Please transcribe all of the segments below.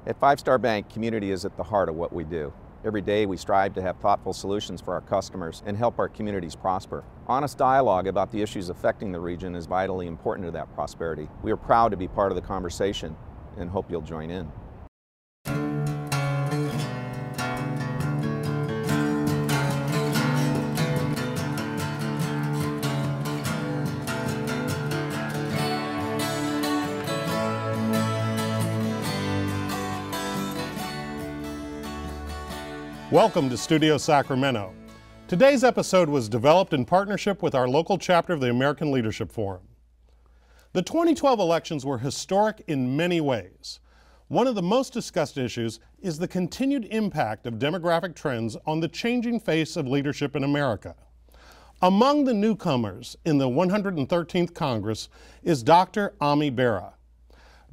At Five Star Bank, community is at the heart of what we do. Every day we strive to have thoughtful solutions for our customers and help our communities prosper. Honest dialogue about the issues affecting the region is vitally important to that prosperity. We are proud to be part of the conversation and hope you'll join in. Welcome to Studio Sacramento. Today's episode was developed in partnership with our local chapter of the American Leadership Forum. The 2012 elections were historic in many ways. One of the most discussed issues is the continued impact of demographic trends on the changing face of leadership in America. Among the newcomers in the 113th Congress is Dr. Bera.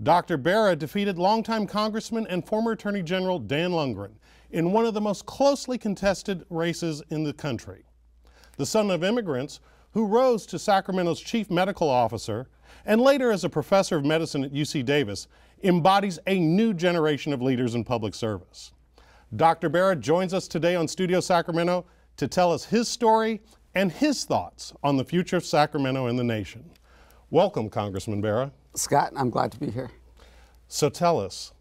Dr. Bera defeated longtime Congressman and former Attorney General Dan Lundgren in one of the most closely contested races in the country. The son of immigrants who rose to Sacramento's chief medical officer and later as a professor of medicine at UC Davis embodies a new generation of leaders in public service. Dr. Bera joins us today on Studio Sacramento to tell us his story and his thoughts on the future of Sacramento and the nation. Welcome, Congressman Bera. Scott, I'm glad to be here. So tell us,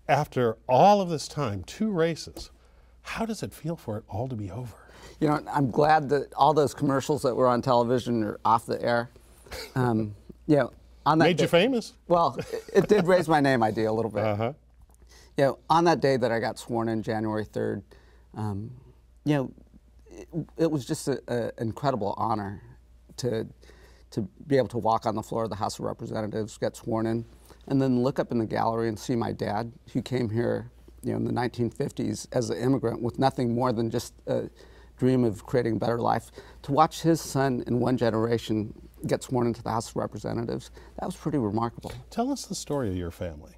after all of this time, 2 races, how does it feel for it all to be over? You know, I'm glad that all those commercials that were on television are off the air. You know, on that Made you famous? Well, it did raise my name idea a little bit. You know, on that day that I got sworn in, January 3rd, you know, it was just an incredible honor to be able to walk on the floor of the House of Representatives, get sworn in, and then look up in the gallery and see my dad, who came here, you know, in the 1950s as an immigrant with nothing more than just a dream of creating a better life. To watch his son in one generation get sworn into the House of Representatives, that was pretty remarkable. Tell us the story of your family.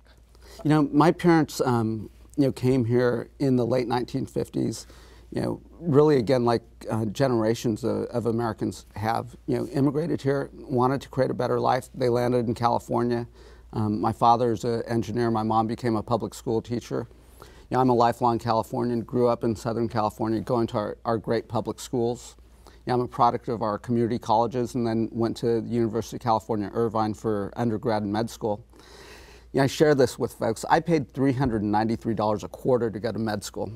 You know, my parents, you know, came here in the late 1950s. You know, really again, like generations of Americans have, you know, immigrated here, wanted to create a better life. They landed in California. My father is an engineer. My mom became a public school teacher. You know, I'm a lifelong Californian, grew up in Southern California, going to our great public schools. You know, I'm a product of our community colleges and then went to the University of California, Irvine for undergrad and med school. You know, I share this with folks. I paid $393 a quarter to go to med school.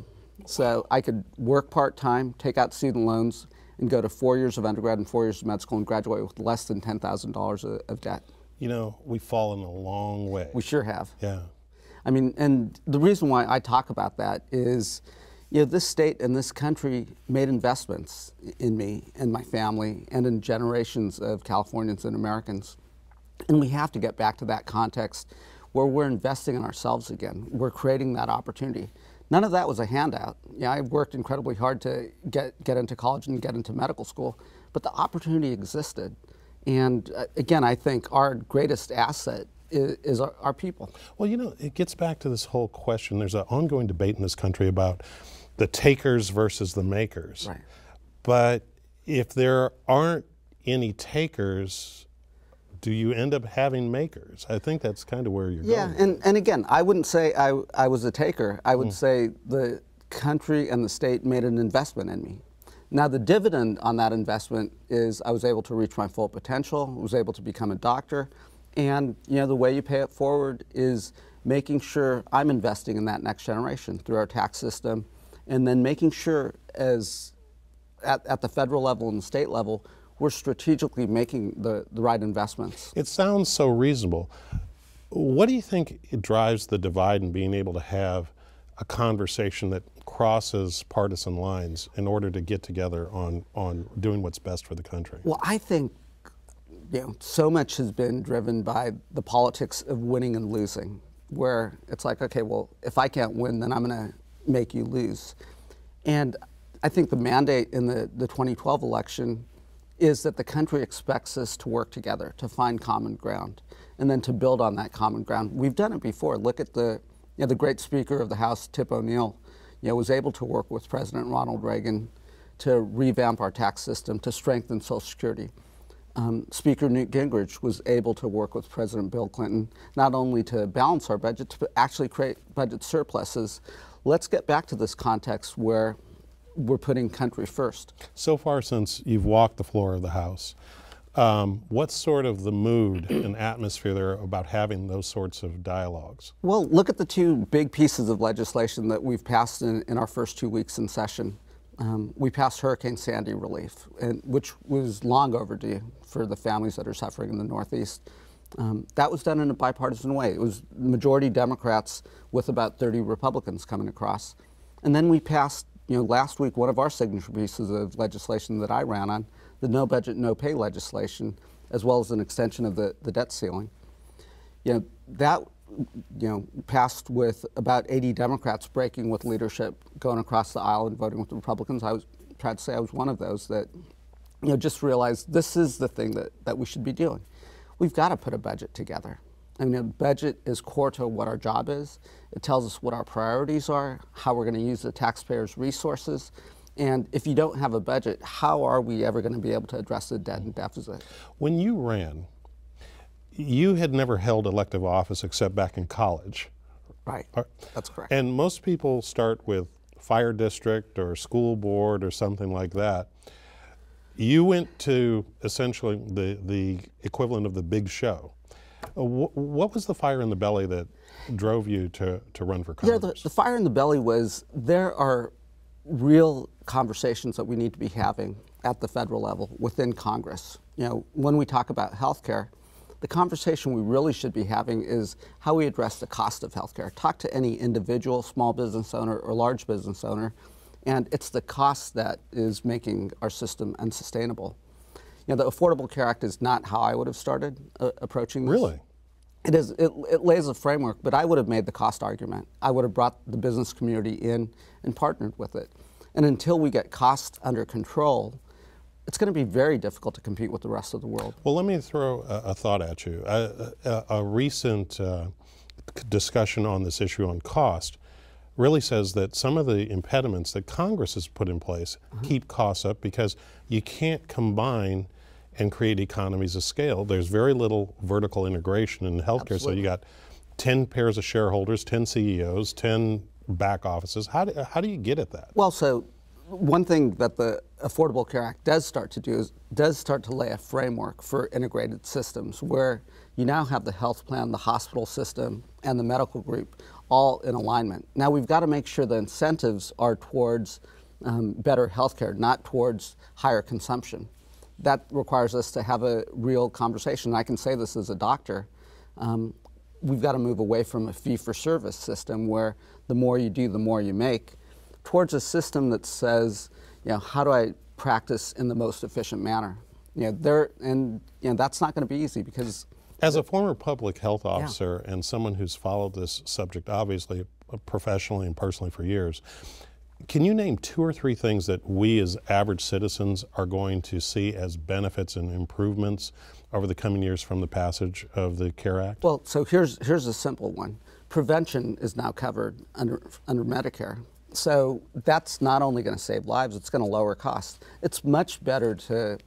So I could work part-time, take out student loans, and go to 4 years of undergrad and 4 years of med school and graduate with less than $10,000 of debt. You know, we've fallen a long way. We sure have. Yeah. I mean, and the reason why I talk about that is, you know, this state and this country made investments in me and my family and in generations of Californians and Americans. And we have to get back to that context where we're investing in ourselves again. We're creating that opportunity. None of that was a handout. Yeah, I worked incredibly hard to get into college and get into medical school, but the opportunity existed. And again, I think our greatest asset is our people. Well, you know, it gets back to this whole question. There's an ongoing debate in this country about the takers versus the makers. Right. But if there aren't any takers, do you end up having makers? I think that's kind of where you're going. Yeah, and again, I wouldn't say I was a taker. I would say the country and the state made an investment in me. Now the dividend on that investment is I was able to reach my full potential, was able to become a doctor, and you know the way you pay it forward is making sure I'm investing in that next generation through our tax system, and then making sure as at the federal level and the state level, we're strategically making the right investments. It sounds so reasonable. What do you think drives the divide in being able to have a conversation that crosses partisan lines in order to get together on doing what's best for the country? Well, I think, you know, so much has been driven by the politics of winning and losing, where it's like, okay, well, if I can't win, then I'm going to make you lose. And I think the mandate in the 2012 election is that the country expects us to work together, to find common ground, and then to build on that common ground. We've done it before. Look at the great Speaker of the House, Tip O'Neill, was able to work with President Ronald Reagan to revamp our tax system, to strengthen Social Security. Speaker Newt Gingrich was able to work with President Bill Clinton not only to balance our budget, but actually create budget surpluses. Let's get back to this context where we're putting country first. So far since you've walked the floor of the House, what's sort of the mood and atmosphere there about having those sorts of dialogues? Well, look at the two big pieces of legislation that we've passed in our first 2 weeks in session. We passed Hurricane Sandy relief, which was long overdue for the families that are suffering in the Northeast. That was done in a bipartisan way. It was majority Democrats with about 30 Republicans coming across. And then we passed, last week, one of our signature pieces of legislation that I ran on, the no budget, no pay legislation, as well as an extension of the debt ceiling. That passed with about 80 Democrats breaking with leadership, going across the aisle and voting with the Republicans. I was proud to say I was one of those that just realized this is the thing that we should be doing. We've got to put a budget together. I mean, a budget is core to what our job is. It tells us what our priorities are, how we're going to use the taxpayers' resources. And if you don't have a budget, how are we ever going to be able to address the debt and deficit? When you ran, you had never held elective office except back in college. Right, that's correct. And most people start with fire district or school board or something like that. You went to essentially the equivalent of the big show. What was the fire in the belly that drove you to run for Congress? Yeah, the fire in the belly was there are real conversations that we need to be having at the federal level within Congress. When we talk about health care, the conversation we really should be having is how we address the cost of health care. Talk to any individual, small business owner or large business owner, and it's the cost that is making our system unsustainable. The Affordable Care Act is not how I would have started approaching this. Really? It is. It lays a framework, but I would have made the cost argument. I would have brought the business community in and partnered with it. And until we get costs under control, it's going to be very difficult to compete with the rest of the world. Well, let me throw a thought at you. A recent discussion on this issue on cost really says that some of the impediments that Congress has put in place keep costs up because you can't combine and create economies of scale. There's very little vertical integration in healthcare. Absolutely. So you got 10 pairs of shareholders, 10 CEOs, 10 back offices. How do you get at that? Well, so one thing that the Affordable Care Act does start to do is does start to lay a framework for integrated systems where you now have the health plan, the hospital system, and the medical group all in alignment. Now we've got to make sure the incentives are towards better health care, not towards higher consumption. That requires us to have a real conversation. I can say this as a doctor. We've got to move away from a fee-for-service system where the more you do, the more you make, towards a system that says, how do I practice in the most efficient manner? That's not going to be easy because... As a former public health officer and someone who's followed this subject, obviously, professionally and personally for years, can you name 2 or 3 things that we as average citizens are going to see as benefits and improvements over the coming years from the passage of the CARE Act? Well, so here's a simple one. Prevention is now covered under Medicare. So that's not only going to save lives, it's going to lower costs. It's much better to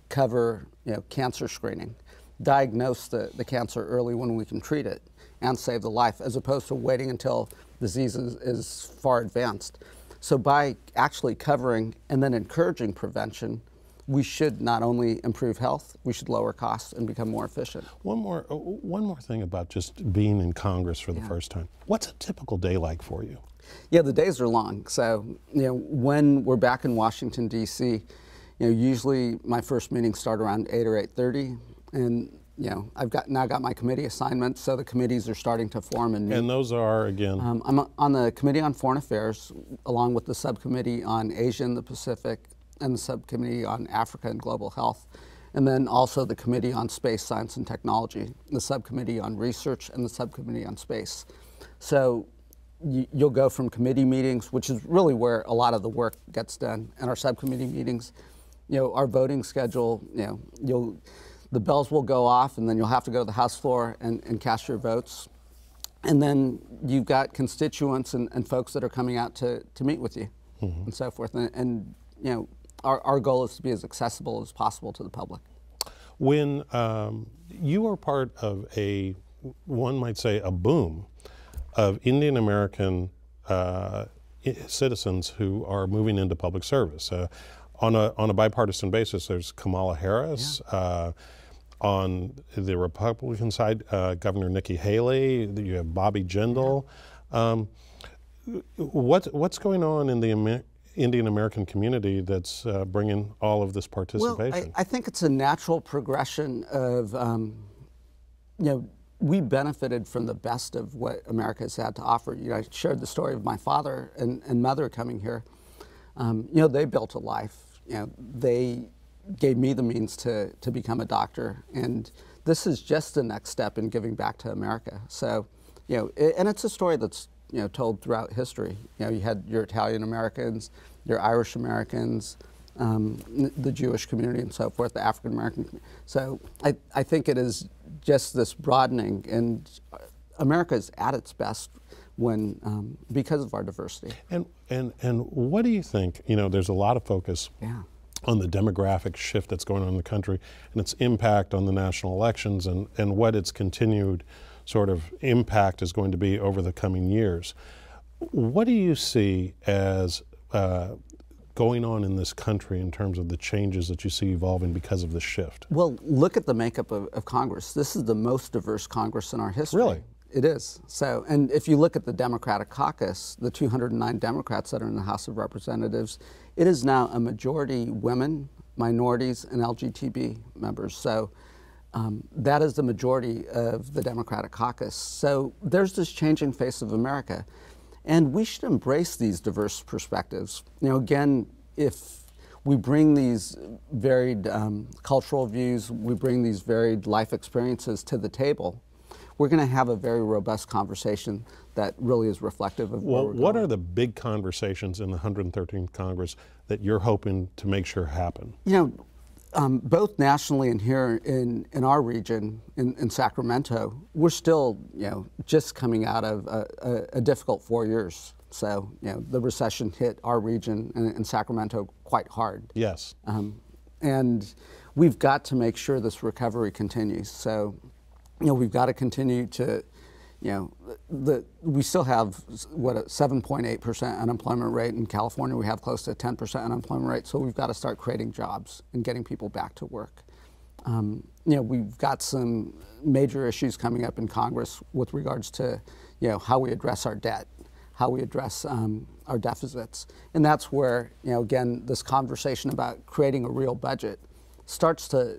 cover cancer screening, diagnose the cancer early when we can treat it and save the life, as opposed to waiting until disease is far advanced. So by actually covering and then encouraging prevention, we should not only improve health, we should lower costs and become more efficient. One more thing about just being in Congress for the first time. What's a typical day like for you? Yeah, the days are long. So, when we're back in Washington, D.C., usually my first meetings start around 8 or 8:30, and I've now got my committee assignments, so the committees are starting to form and meet. And those are, again? I'm on the Committee on Foreign Affairs, along with the Subcommittee on Asia and the Pacific, and the Subcommittee on Africa and Global Health, and then also the Committee on Space, Science, and Technology, the Subcommittee on Research, and the Subcommittee on Space. So you'll go from committee meetings, which is really where a lot of the work gets done, and our subcommittee meetings, our voting schedule, the bells will go off, and then you'll have to go to the House floor and cast your votes. And then you've got constituents and folks that are coming out to meet with you and so forth. And our goal is to be as accessible as possible to the public. When you are part of one might say, a boom of Indian American citizens who are moving into public service. On a bipartisan basis, there's Kamala Harris. Yeah. On the Republican side, Governor Nikki Haley. You have Bobby Jindal. Yeah. What's going on in the Indian American community that's bringing all of this participation? Well, I think it's a natural progression of, we benefited from the best of what America has had to offer. I shared the story of my father and mother coming here. They built a life. They gave me the means to become a doctor, and this is just the next step in giving back to America. So, and it's a story that's told throughout history. You had your Italian Americans, your Irish Americans, the Jewish community, and so forth, the African American. So I think it is just this broadening, and America is at its best when because of our diversity. And what do you think? There's a lot of focus. Yeah. On the demographic shift that's going on in the country and its impact on the national elections and what its continued sort of impact is going to be over the coming years. What do you see as going on in this country in terms of the changes that you see evolving because of the shift? Well, look at the makeup of Congress. This is the most diverse Congress in our history. Really? It is. So, and if you look at the Democratic caucus, the 209 Democrats that are in the House of Representatives, it is now a majority women, minorities, and LGBT members. So that is the majority of the Democratic caucus. So there's this changing face of America. And we should embrace these diverse perspectives. Again, if we bring these varied cultural views, we bring these varied life experiences to the table, we're going to have a very robust conversation that really is reflective of where we're going. What are the big conversations in the 113th Congress that you're hoping to make sure happen? Both nationally and here in our region, in Sacramento, we're still, just coming out of a difficult 4 years. So, the recession hit our region in Sacramento quite hard. Yes. And we've got to make sure this recovery continues. So, we've got to continue to, we still have, what, a 7.8% unemployment rate. In California, we have close to a 10% unemployment rate. So we've got to start creating jobs and getting people back to work. We've got some major issues coming up in Congress with regards to, how we address our debt, how we address our deficits. And that's where, again, this conversation about creating a real budget starts to,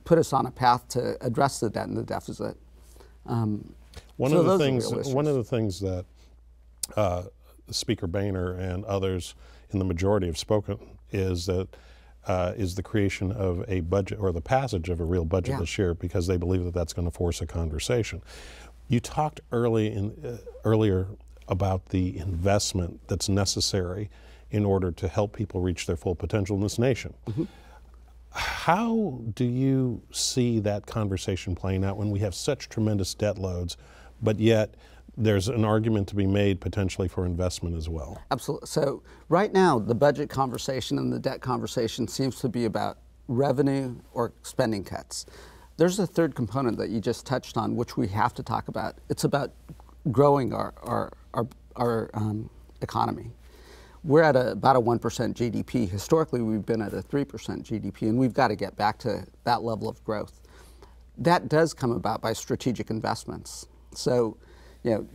put us on a path to address the debt and the deficit. One of the things that Speaker Boehner and others in the majority have spoken is that is the creation of a budget, or the passage of a real budget this year, because they believe that that's going to force a conversation. You talked earlier about the investment that's necessary in order to help people reach their full potential in this nation. Mm-hmm. How do you see that conversation playing out when we have such tremendous debt loads, but yet there's an argument to be made potentially for investment as well? Absolutely. So right now, the budget conversation and the debt conversation seems to be about revenue or spending cuts. There's a third component that you just touched on, which we have to talk about. It's about growing our economy. We're at about a 1% GDP. Historically, we've been at a 3% GDP, and we've got to get back to that level of growth. That does come about by strategic investments. So,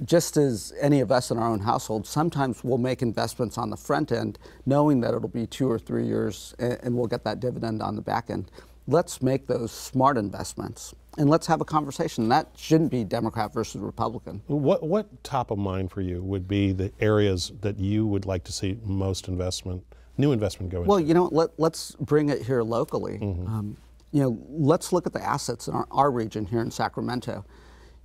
just as any of us in our own household, sometimes we'll make investments on the front end, knowing that it'll be 2 or 3 years, and we'll get that dividend on the back end. Let's make those smart investments, and let's have a conversation. That shouldn't be Democrat versus Republican. What top of mind for you would be the areas that you would like to see most new investment go into? Well, let's bring it here locally. Mm-hmm. Let's look at the assets in our region here in Sacramento.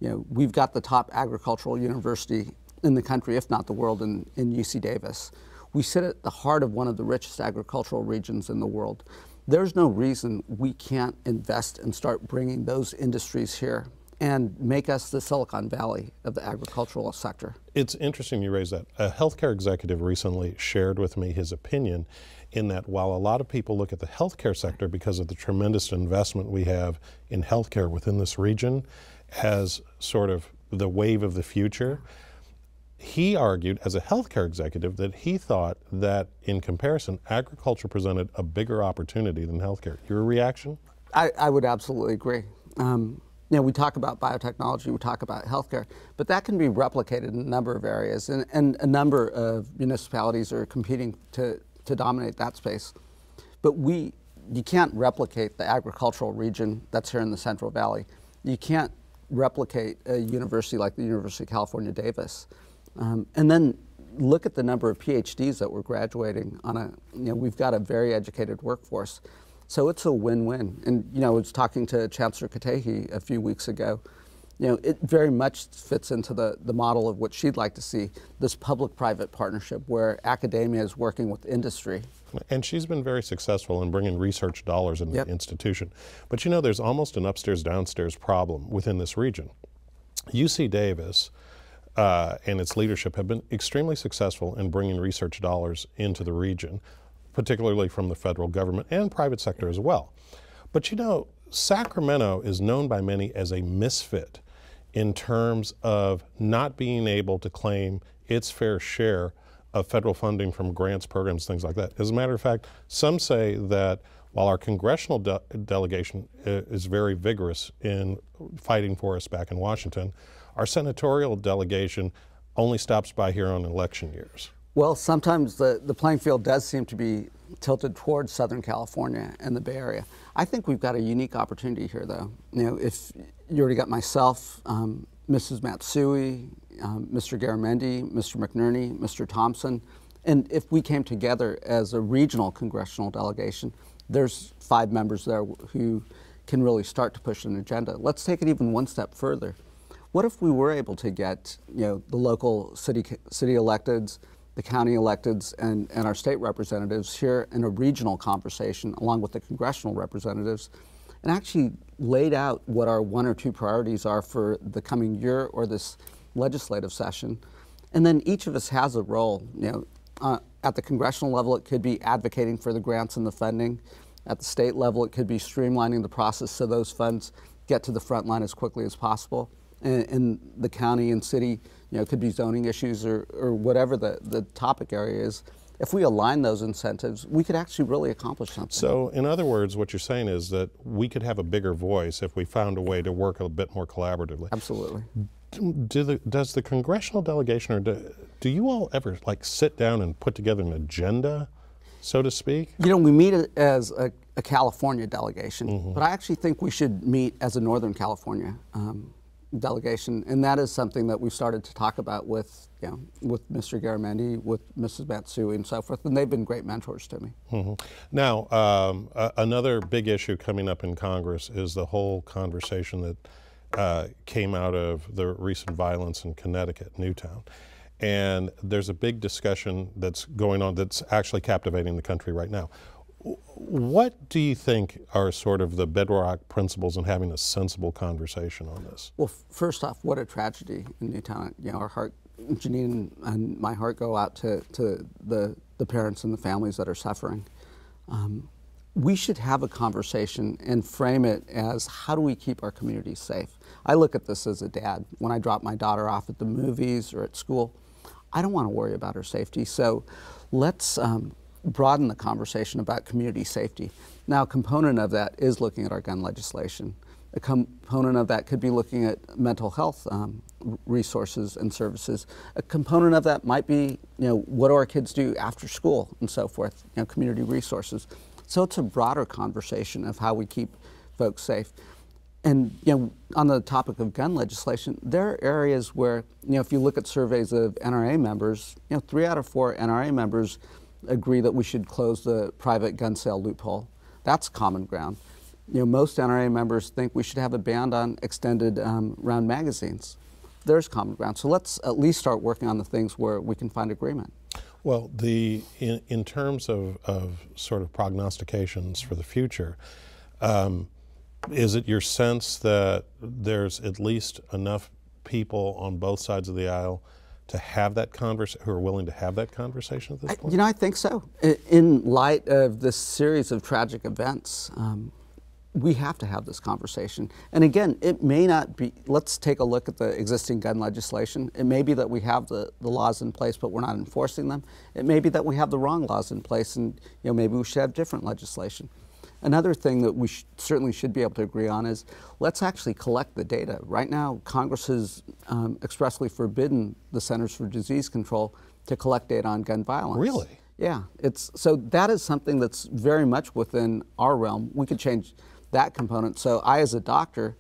We've got the top agricultural university in the country, if not the world, in UC Davis. We sit at the heart of one of the richest agricultural regions in the world. There's no reason we can't invest and start bringing those industries here and make us the Silicon Valley of the agricultural sector. It's interesting you raise that. A healthcare executive recently shared with me his opinion in that while a lot of people look at the healthcare sector because of the tremendous investment we have in healthcare within this region as sort of the wave of the future, he argued as a healthcare executive that he thought that in comparison, agriculture presented a bigger opportunity than healthcare. Your reaction? I would absolutely agree. You know, we talk about biotechnology, we talk about healthcare, but that can be replicated in a number of areas, and a number of municipalities are competing to dominate that space. But you can't replicate the agricultural region that's here in the Central Valley. You can't replicate a university like the University of California, Davis. And then look at the number of PhDs that we're graduating on we've got a very educated workforce. So it's a win-win. And, I was talking to Chancellor Katehi a few weeks ago. It very much fits into the model of what she'd like to see, this public-private partnership where academia is working with industry. And she's been very successful in bringing research dollars into the institution. But there's almost an upstairs-downstairs problem within this region. UC Davis and its leadership have been extremely successful in bringing research dollars into the region, particularly from the federal government and private sector as well. But Sacramento is known by many as a misfit in terms of not being able to claim its fair share of federal funding from grants, programs, things like that. As a matter of fact, some say that while our congressional delegation is very vigorous in fighting for us back in Washington, our senatorial delegation only stops by here on election years. Well, sometimes the playing field does seem to be tilted towards Southern California and the Bay Area. I think we've got a unique opportunity here, though. If you already got myself, Mrs. Matsui, Mr. Garamendi, Mr. McNerney, Mr. Thompson, and if we came together as a regional congressional delegation, there's 5 members there who can really start to push an agenda. Let's take it even one step further. What if we were able to get the local city electeds, the county electeds, and our state representatives here in a regional conversation along with the congressional representatives, and actually laid out what our 1 or 2 priorities are for the coming year or this legislative session. And then each of us has a role. At the congressional level, it could be advocating for the grants and the funding. At the state level, it could be streamlining the process so those funds get to the front line as quickly as possible. In the county and city, it could be zoning issues or whatever the topic area is. If we align those incentives, we could actually really accomplish something. So, in other words, what you're saying is that we could have a bigger voice if we found a way to work a bit more collaboratively. Absolutely. Does the congressional delegation, or do you all ever sit down and put together an agenda, so to speak? We meet as a California delegation, but I actually think we should meet as a Northern California delegation, and that is something that we've started to talk about with Mr. Garamendi, with Mrs. Matsui, and so forth, and they've been great mentors to me. Now, another big issue coming up in Congress is the whole conversation that came out of the recent violence in Connecticut, Newtown. And there's a big discussion that's going on that's actually captivating the country right now. What do you think are sort of the bedrock principles in having a sensible conversation on this? Well, first off, what a tragedy in Newtown. Our heart, Janine and my heart go out to the parents and the families that are suffering. We should have a conversation and frame it as, how do we keep our communities safe? I look at this as a dad. When I drop my daughter off at the movies or at school, I don't want to worry about her safety. So let's broaden the conversation about community safety. Now, a component of that is looking at our gun legislation. A component of that could be looking at mental health resources and services. A component of that might be, what do our kids do after school and so forth, community resources. So it's a broader conversation of how we keep folks safe. And on the topic of gun legislation, there are areas where, if you look at surveys of NRA members, 3 out of 4 NRA members agree that we should close the private gun sale loophole. That's common ground. Most NRA members think we should have a ban on extended round magazines. There's common ground. So let's at least start working on the things where we can find agreement. Well, in terms of sort of prognostications for the future, is it your sense that there's at least enough people on both sides of the aisle to have that who are willing to have that conversation at this point? You know, I think so. In light of this series of tragic events, we have to have this conversation. And again, it may not be, let's take a look at the existing gun legislation. It may be that we have the laws in place, but we're not enforcing them. It may be that we have the wrong laws in place, and maybe we should have different legislation. Another thing that we certainly should be able to agree on is let's actually collect the data. Right now, Congress has expressly forbidden the Centers for Disease Control to collect data on gun violence. Really? Yeah. So that is something that's very much within our realm. We could change that component. So I, as a doctor,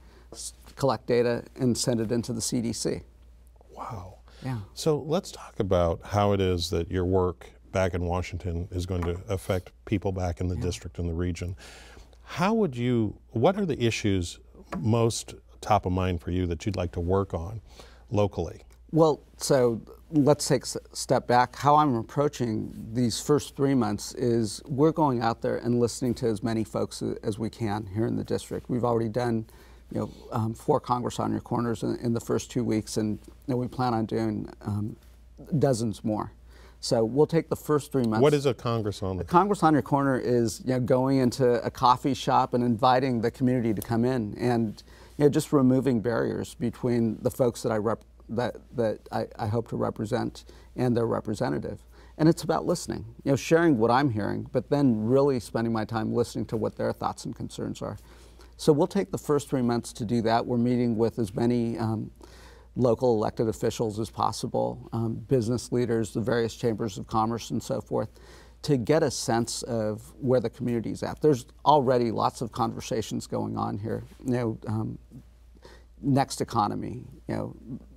collect data and send it into the CDC. Wow. Yeah. So let's talk about how it is that your work back in Washington is going to affect people back in the district and the region. What are the issues most top of mind for you that you'd like to work on locally? Well, so let's take a step back. How I'm approaching these first 3 months is we're going out there and listening to as many folks as we can here in the district. We've already done 4 Congress on Your Corners in the first 2 weeks, and we plan on doing dozens more. So we'll take the first 3 months. What is a Congress on? A Congress on Your Corner is going into a coffee shop and inviting the community to come in, and just removing barriers between the folks that I hope to represent and their representative. And it's about listening, sharing what I'm hearing, but then really spending my time listening to what their thoughts and concerns are. So we'll take the first 3 months to do that. We're meeting with as many local elected officials as possible, business leaders, the various chambers of commerce and so forth, to get a sense of where the community's at. There's already lots of conversations going on here. Next economy,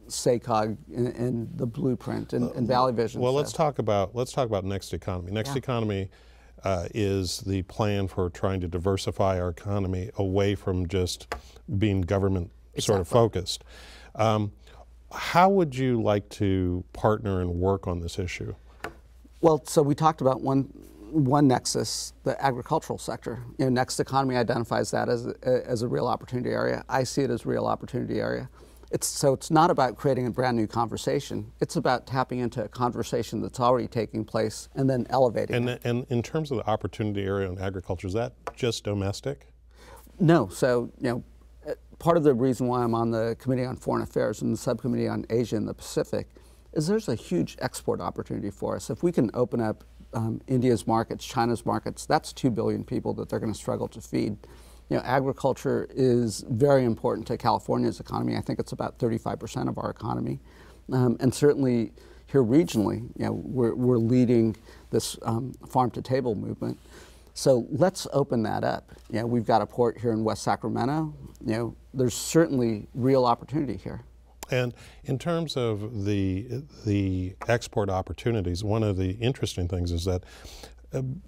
SACOG and the blueprint and Valley Vision. Well, let's talk about Next Economy. Next Economy is the plan for trying to diversify our economy away from just being government sort of focused. How would you like to partner and work on this issue? Well, so we talked about one nexus, the agricultural sector. Next Economy identifies that as a real opportunity area. I see it as a real opportunity area. So it's not about creating a brand new conversation. It's about tapping into a conversation that's already taking place and then elevating it. And in terms of the opportunity area in agriculture, is that just domestic? No. So, part of the reason why I'm on the Committee on Foreign Affairs and the Subcommittee on Asia and the Pacific is there's a huge export opportunity for us. If we can open up India's markets, China's markets, that's 2 billion people that they're going to struggle to feed. Agriculture is very important to California's economy. I think it's about 35% of our economy. And certainly here regionally, we're leading this farm-to-table movement. So let's open that up. We've got a port here in West Sacramento. There's certainly real opportunity here. And in terms of the export opportunities, one of the interesting things is that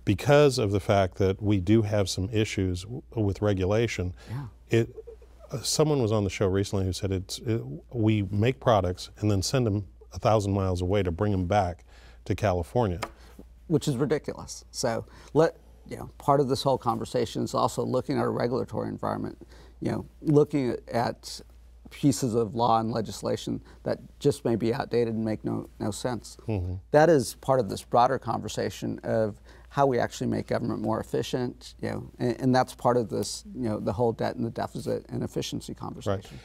because of the fact that we do have some issues with regulation, someone was on the show recently who said we make products and then send them 1,000 miles away to bring them back to California. Which is ridiculous. So part of this whole conversation is also looking at our regulatory environment, looking at pieces of law and legislation that just may be outdated and make no sense. Mm-hmm. That is part of this broader conversation of how we actually make government more efficient, and that's part of this, the whole debt and the deficit and efficiency conversation.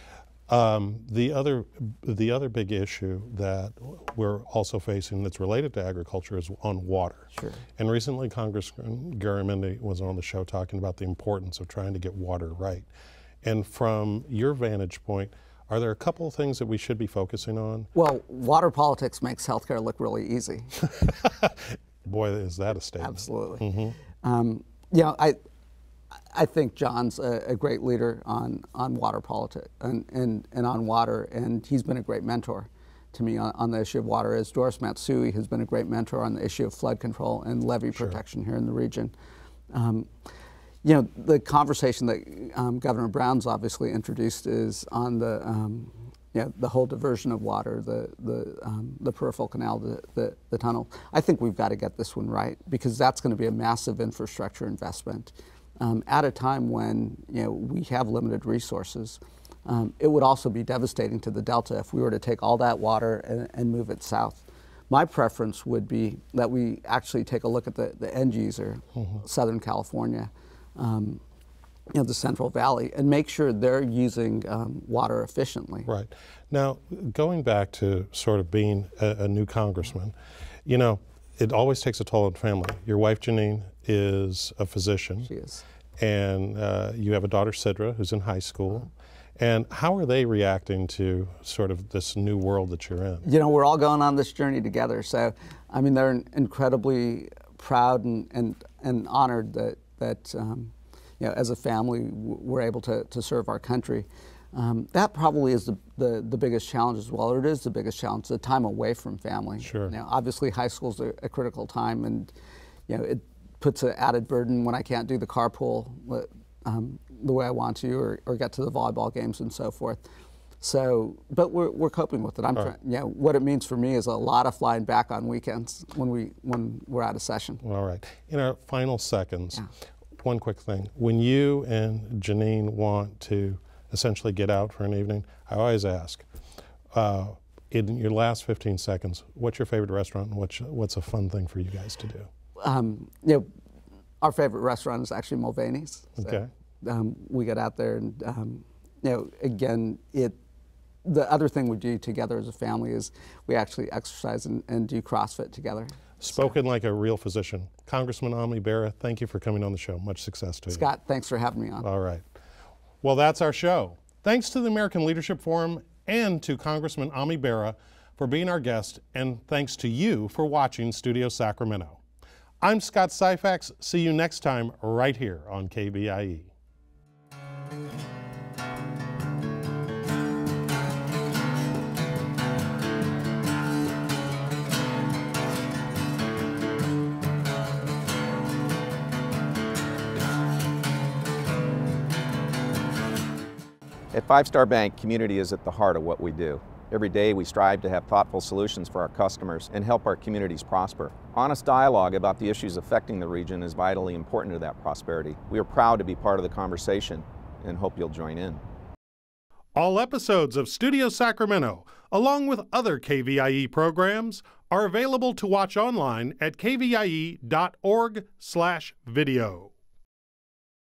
Right. The other big issue that we're also facing that's related to agriculture is on water. Sure. And recently Congressman Garamendi was on the show talking about the importance of trying to get water right. And from your vantage point, are there a couple of things that we should be focusing on? Well, water politics makes healthcare look really easy. Boy, is that a statement. Absolutely. Mm-hmm. I think John's a great leader on water politics and on water, and he's been a great mentor to me on the issue of water, as Doris Matsui has been a great mentor on the issue of flood control and levee protection here in the region. The conversation that Governor Brown's obviously introduced is on the whole diversion of water, the peripheral canal, the tunnel. I think we've got to get this one right, because that's going to be a massive infrastructure investment at a time when we have limited resources. It would also be devastating to the Delta if we were to take all that water and move it south. My preference would be that we actually take a look at the end user, Southern California, the Central Valley, and make sure they're using water efficiently. Right. Now, going back to sort of being a new congressman, you know, it always takes a toll on family. Your wife, Janine, is a physician. She is. And you have a daughter, Sidra, who's in high school. And how are they reacting to sort of this new world that you're in? You know, we're all going on this journey together. So, I mean, they're incredibly proud and honored that you know, as a family, we're able to serve our country. That probably is the biggest challenge as well, or it is the biggest challenge, the time away from family. Sure. Now, obviously, high school is a critical time, and you know, it puts an added burden when I can't do the carpool the way I want to, or get to the volleyball games and so forth. So, but we're coping with it. You know, what it means for me is a lot of flying back on weekends when we're out of session. All right. In our final seconds, one quick thing. When you and Janine want to essentially get out for an evening, I always ask, in your last 15 seconds, what's your favorite restaurant and what's a fun thing for you guys to do? You know, our favorite restaurant is actually Mulvaney's. So, okay. We get out there and, you know, again, the other thing we do together as a family is we actually exercise and do CrossFit together. Spoken like a real physician. Congressman Ami Bera, thank you for coming on the show. Much success to you. Scott, thanks for having me on. All right. Well, that's our show. Thanks to the American Leadership Forum and to Congressman Ami Bera for being our guest, and thanks to you for watching Studio Sacramento. I'm Scott Syfax. See you next time right here on KVIE. At Five Star Bank, community is at the heart of what we do. Every day we strive to have thoughtful solutions for our customers and help our communities prosper. Honest dialogue about the issues affecting the region is vitally important to that prosperity. We are proud to be part of the conversation and hope you'll join in. All episodes of Studio Sacramento, along with other KVIE programs, are available to watch online at kvie.org/video.